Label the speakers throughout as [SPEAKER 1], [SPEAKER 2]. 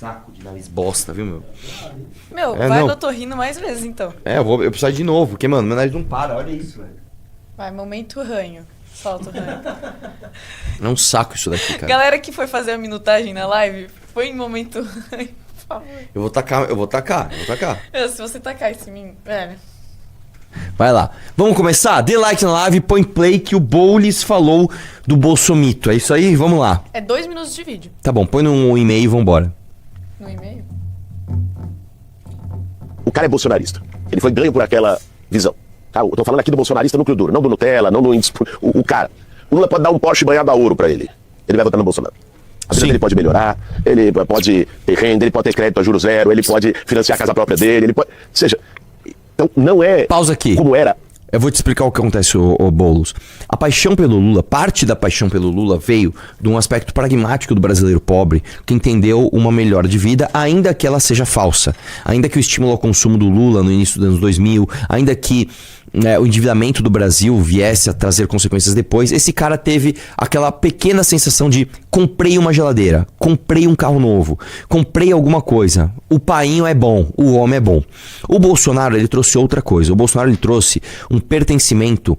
[SPEAKER 1] saco de nariz bosta, viu, meu?
[SPEAKER 2] Meu, vai no otorrino mais vezes, então.
[SPEAKER 1] Eu preciso de novo, porque, mano, meu nariz não para, olha isso, velho.
[SPEAKER 2] Vai, momento ranho. Solta o ranho.
[SPEAKER 1] É um saco isso daqui, cara.
[SPEAKER 2] Galera que foi fazer a minutagem na live, foi em momento ranho, por favor.
[SPEAKER 1] Eu vou tacar.
[SPEAKER 2] Se você tacar isso em mim, velho.
[SPEAKER 1] Vai lá. Vamos começar? Dê like na live, põe play que o Boulos falou do Bolsomito. É isso aí? Vamos lá.
[SPEAKER 2] É 2 minutos de vídeo.
[SPEAKER 1] Tá bom, põe no e-mail e vambora.
[SPEAKER 2] No e-mail?
[SPEAKER 3] O cara é bolsonarista. Ele foi ganho por aquela visão. Tá? Eu tô falando aqui do bolsonarista núcleo duro, não do Nutella, não do índice. O cara. O Lula pode dar um Porsche banhado a ouro pra ele. Ele vai votar no Bolsonaro. A vida dele pode melhorar, ele pode ter renda, ele pode ter crédito a juros zero, ele pode financiar a casa própria dele, ele pode... Ou seja, então não é...
[SPEAKER 1] Pausa aqui.
[SPEAKER 3] Como era...
[SPEAKER 1] Eu vou te explicar o que acontece, ô Boulos. A paixão pelo Lula, parte da paixão pelo Lula veio de um aspecto pragmático do brasileiro pobre, que entendeu uma melhora de vida, ainda que ela seja falsa. Ainda que o estímulo ao consumo do Lula no início dos anos 2000, ainda que o endividamento do Brasil viesse a trazer consequências depois, esse cara teve aquela pequena sensação de comprei uma geladeira, comprei um carro novo, comprei alguma coisa, o painho é bom, o homem é bom. O Bolsonaro, ele trouxe outra coisa. O Bolsonaro, ele trouxe um pertencimento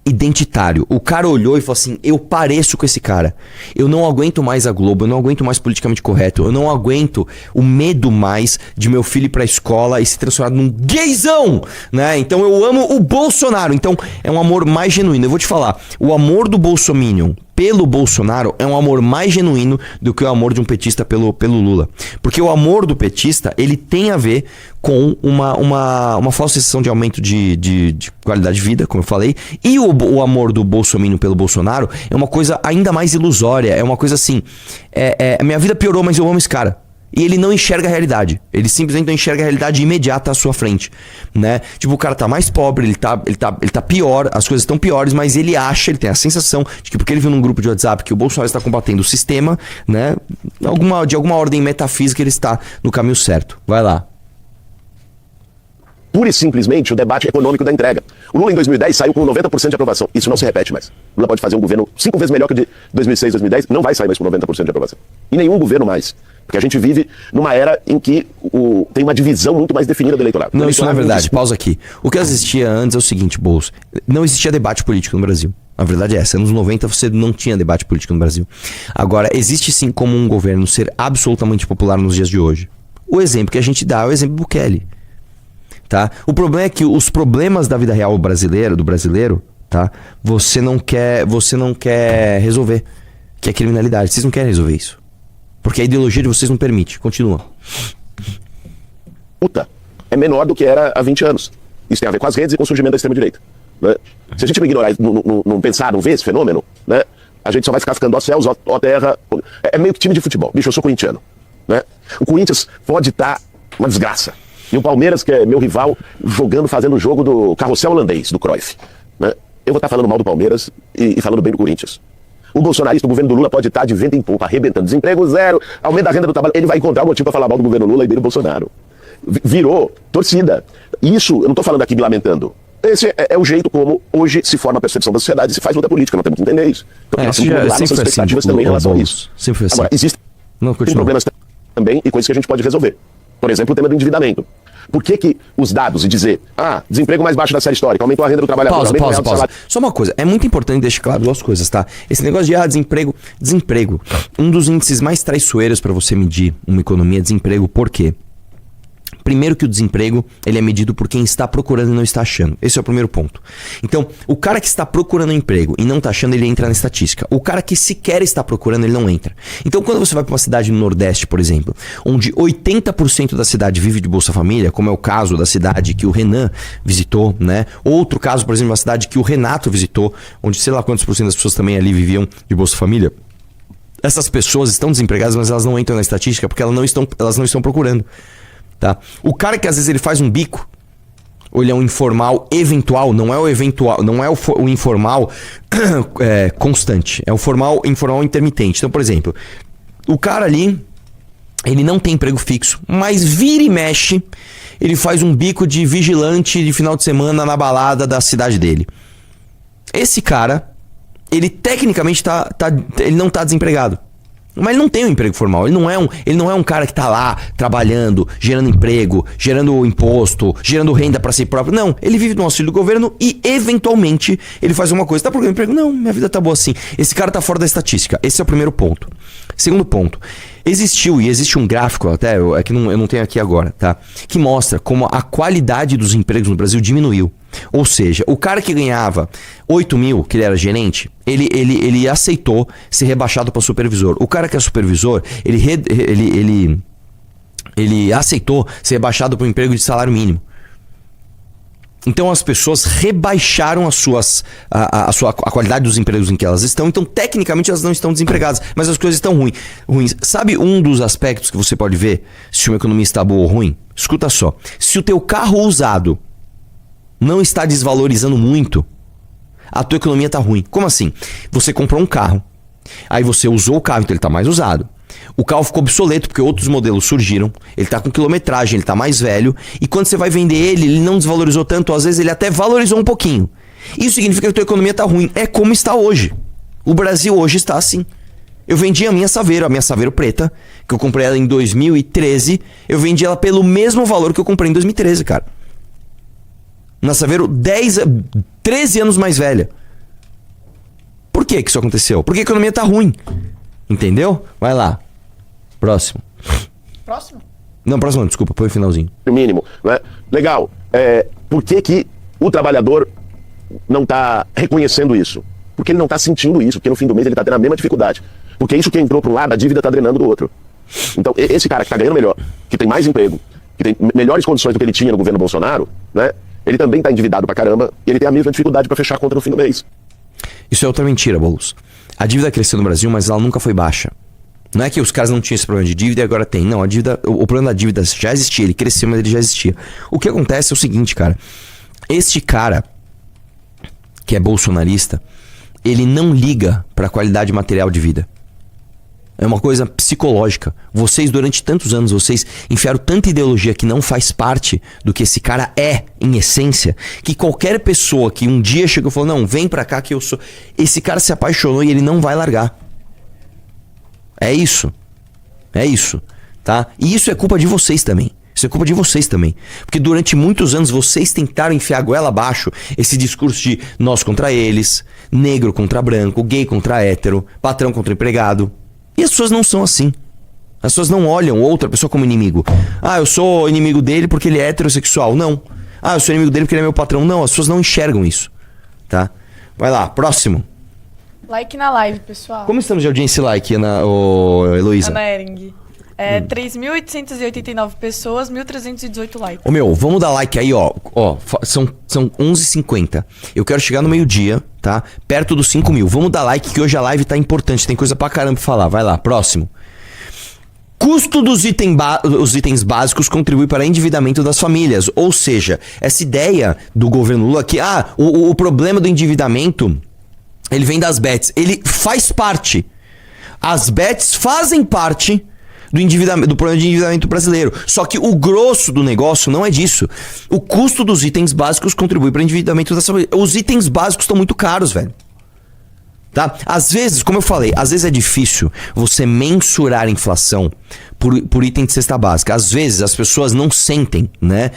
[SPEAKER 1] identitário. O cara olhou e falou assim: eu pareço com esse cara. Eu não aguento mais a Globo, eu não aguento mais politicamente correto, eu não aguento o medo mais de meu filho ir pra escola e se transformar num gayzão, né? Então eu amo o Bolsonaro. Então é um amor mais genuíno. Eu vou te falar, o amor do bolsominion pelo Bolsonaro é um amor mais genuíno do que o amor de um petista pelo Lula. Porque o amor do petista, ele tem a ver com uma falsa sensação de aumento de qualidade de vida, como eu falei. E o amor do bolsominion pelo Bolsonaro é uma coisa ainda mais ilusória. É uma coisa assim, a minha vida piorou, mas eu amo esse cara. E ele não enxerga a realidade. Ele simplesmente não enxerga a realidade imediata à sua frente, né? Tipo, o cara tá mais pobre, ele tá pior, as coisas estão piores, mas ele acha, ele tem a sensação de que porque ele viu num grupo de WhatsApp que o Bolsonaro está combatendo o sistema, né? De alguma ordem metafísica ele está no caminho certo. Vai lá.
[SPEAKER 3] Pura e simplesmente o debate econômico da entrega. O Lula em 2010 saiu com 90% de aprovação. Isso não se repete mais. O Lula pode fazer um governo 5 vezes melhor que o de 2006, 2010, não vai sair mais com 90% de aprovação. E nenhum governo mais. Porque a gente vive numa era em que tem uma divisão muito mais definida do eleitorado.
[SPEAKER 1] Não, isso não é verdade. Pausa aqui. O que existia antes é o seguinte, Boulos. Não existia debate político no Brasil. A verdade é essa. Nos 90 você não tinha debate político no Brasil. Agora, existe sim como um governo ser absolutamente popular nos dias de hoje. O exemplo que a gente dá é o exemplo do Bukele. Tá? O problema é que os problemas da vida real do brasileiro, tá? Você não quer resolver. Que é criminalidade. Vocês não querem resolver isso. Porque a ideologia de vocês não permite. Continua.
[SPEAKER 3] É menor do que era há 20 anos. Isso tem a ver com as redes e com o surgimento da extrema-direita. Né? Se a gente não ignorar, não pensar, não ver esse fenômeno, né? A gente só vai ficar ficando ó céus, ó terra. É meio que time de futebol. Bicho, eu sou corintiano. Né? O Corinthians pode estar uma desgraça. E o Palmeiras, que é meu rival, fazendo o jogo do carrossel holandês, do Cruyff. Né? Eu vou estar falando mal do Palmeiras e falando bem do Corinthians. O bolsonarista, o governo do Lula pode estar de vento em popa, arrebentando. Desemprego zero, aumento da renda do trabalho. Ele vai encontrar um motivo para falar mal do governo Lula e dele Bolsonaro. Virou torcida. Isso, eu não estou falando aqui me lamentando. Esse é o jeito como hoje se forma a percepção da sociedade e se faz luta política. Nós temos que entender isso. Então, nós temos que modular nossas expectativas também em relação a isso.
[SPEAKER 1] Sempre foi assim.
[SPEAKER 3] Agora, existem problemas também e coisas que a gente pode resolver. Por exemplo, o tema do endividamento. Por que os dados e dizer, desemprego mais baixo da série histórica, aumentou a renda do trabalhador,
[SPEAKER 1] pausa. Só uma coisa, é muito importante deixar claro duas coisas, tá? Esse negócio de desemprego. Um dos índices mais traiçoeiros para você medir uma economia é desemprego. Por quê? Primeiro que o desemprego, ele é medido por quem está procurando e não está achando. Esse é o primeiro ponto. Então, o cara que está procurando um emprego e não está achando, ele entra na estatística. O cara que sequer está procurando, ele não entra. Então, quando você vai para uma cidade no Nordeste, por exemplo, onde 80% da cidade vive de Bolsa Família, como é o caso da cidade que o Renan visitou, né? Outro caso, por exemplo, uma cidade que o Renato visitou, onde sei lá quantos por cento das pessoas também ali viviam de Bolsa Família. Essas pessoas estão desempregadas, mas elas não entram na estatística porque elas não estão procurando. Tá? O cara que às vezes ele faz um bico, ou ele é um informal eventual, não é o eventual, não é o informal constante, é o informal intermitente. Então, por exemplo, o cara ali, ele não tem emprego fixo, mas vira e mexe, ele faz um bico de vigilante de final de semana na balada da cidade dele. Esse cara, ele tecnicamente ele não tá desempregado. Mas ele não tem um emprego formal, ele não é um cara que tá lá trabalhando, gerando emprego, gerando imposto, gerando renda pra si próprio. Não, ele vive no auxílio do governo e eventualmente ele faz uma coisa. Tá procurando emprego? Não, minha vida tá boa assim. Esse cara tá fora da estatística. Esse é o primeiro ponto. Segundo ponto, existe um gráfico, até é que eu não tenho aqui agora, tá? Que mostra como a qualidade dos empregos no Brasil diminuiu. Ou seja, o cara que ganhava 8 mil, que ele era gerente, ele aceitou ser rebaixado para supervisor. O cara que é supervisor, ele aceitou ser rebaixado para um emprego de salário mínimo. Então as pessoas rebaixaram a qualidade dos empregos em que elas estão. Então tecnicamente elas não estão desempregadas, mas as coisas estão ruins. Sabe um dos aspectos que você pode ver se uma economia está boa ou ruim? Escuta só. Se o teu carro usado não está desvalorizando muito, a tua economia está ruim. Como assim? Você comprou um carro, aí você usou o carro, então ele está mais usado. O carro ficou obsoleto porque outros modelos surgiram, ele está com quilometragem, ele está mais velho, e quando você vai vender ele não desvalorizou tanto, às vezes ele até valorizou um pouquinho. Isso significa que a tua economia está ruim. É como está hoje. O Brasil hoje está assim. Eu vendi a minha Saveiro preta, que eu comprei ela em 2013, eu vendi ela pelo mesmo valor que eu comprei em 2013, cara. Uma Saveiro 13 anos mais velha. Por que isso aconteceu? Porque a economia tá ruim. Entendeu? Vai lá. Próximo.
[SPEAKER 2] Próximo?
[SPEAKER 1] Não, próximo, desculpa, põe o finalzinho.
[SPEAKER 3] Mínimo, né? Legal. Por que o trabalhador não tá reconhecendo isso? Porque ele não tá sentindo isso, porque no fim do mês ele tá tendo a mesma dificuldade. Porque isso que entrou para um lado, a dívida tá drenando do outro. Então, esse cara que tá ganhando melhor, que tem mais emprego, que tem melhores condições do que ele tinha no governo Bolsonaro, né? Ele também tá endividado pra caramba e ele tem a mesma dificuldade para fechar a conta no fim do mês.
[SPEAKER 1] Isso é outra mentira, Boulos. A dívida cresceu no Brasil, mas ela nunca foi baixa. Não é que os caras não tinham esse problema de dívida e agora tem. Não, o problema da dívida já existia, ele cresceu, mas ele já existia. O que acontece é o seguinte, cara. Este cara, que é bolsonarista, ele não liga pra qualidade material de vida. É uma coisa psicológica. Vocês, durante tantos anos, vocês enfiaram tanta ideologia que não faz parte do que esse cara é, em essência, que qualquer pessoa que um dia chegou e falou, não, vem pra cá que eu sou... Esse cara se apaixonou e ele não vai largar. É isso. É isso. Tá? E isso é culpa de vocês também. Isso é culpa de vocês também. Porque durante muitos anos vocês tentaram enfiar a goela abaixo esse discurso de nós contra eles, negro contra branco, gay contra hétero, patrão contra empregado. E as pessoas não são assim. As pessoas não olham outra pessoa como inimigo. Ah, eu sou inimigo dele porque ele é heterossexual. Não. Ah, eu sou inimigo dele porque ele é meu patrão. Não, as pessoas não enxergam isso. Tá? Vai lá, próximo.
[SPEAKER 2] Like na live, pessoal.
[SPEAKER 1] Como estamos de audiência e like, Heloísa?
[SPEAKER 2] Ana Ering. 3.889 pessoas, 1.318 likes.
[SPEAKER 1] Ô meu, vamos dar like aí, ó. São 11h50. Eu quero chegar no meio-dia, tá? Perto dos 5 mil. Vamos dar like que hoje a live tá importante. Tem coisa pra caramba pra falar. Vai lá, próximo. Custo dos itens básicos contribui para o endividamento das famílias. Ou seja, essa ideia do governo Lula que, o problema do endividamento, ele vem das bets. Ele faz parte. As bets fazem parte do problema de endividamento brasileiro. Só que o grosso do negócio não é disso. O custo dos itens básicos contribui para o endividamento das famílias. Os itens básicos estão muito caros, velho. Tá? Às vezes, como eu falei, às vezes é difícil você mensurar a inflação por item de cesta básica. Às vezes as pessoas não sentem, né,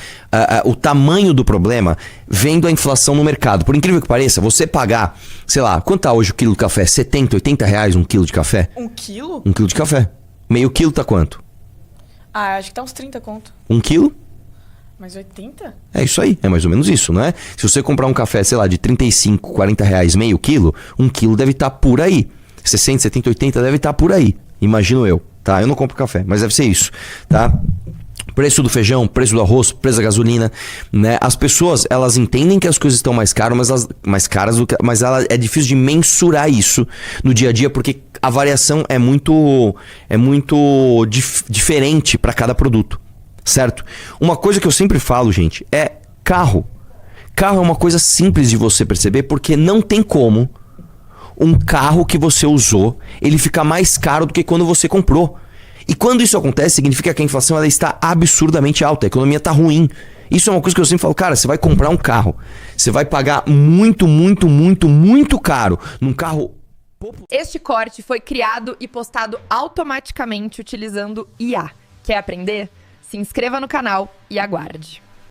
[SPEAKER 1] o tamanho do problema vendo a inflação no mercado. Por incrível que pareça, você pagar, sei lá, quanto tá hoje o quilo de café? 70, 80 reais um quilo de café?
[SPEAKER 2] 1 quilo?
[SPEAKER 1] 1 quilo de café. Meio quilo tá quanto?
[SPEAKER 2] Acho que tá uns 30 conto.
[SPEAKER 1] 1 quilo?
[SPEAKER 2] Mas 80?
[SPEAKER 1] É isso aí, é mais ou menos isso, não é? Se você comprar um café, sei lá, de 35, 40 reais meio quilo, 1 quilo deve estar por aí. 60, 70, 80 deve estar por aí, imagino eu, tá? Eu não compro café, mas deve ser isso, tá? Preço do feijão, preço do arroz, preço da gasolina, né? As pessoas, elas entendem que as coisas estão mais caras, mas é difícil de mensurar isso no dia a dia, porque a variação é muito diferente para cada produto, certo? Uma coisa que eu sempre falo, gente, é carro. Carro é uma coisa simples de você perceber, porque não tem como um carro que você usou, ele ficar mais caro do que quando você comprou. E quando isso acontece, significa que a inflação ela está absurdamente alta, a economia está ruim. Isso é uma coisa que eu sempre falo, cara, você vai comprar um carro, você vai pagar muito, muito, muito, muito caro num carro
[SPEAKER 4] Este corte foi criado e postado automaticamente utilizando IA. Quer aprender? Se inscreva no canal e aguarde.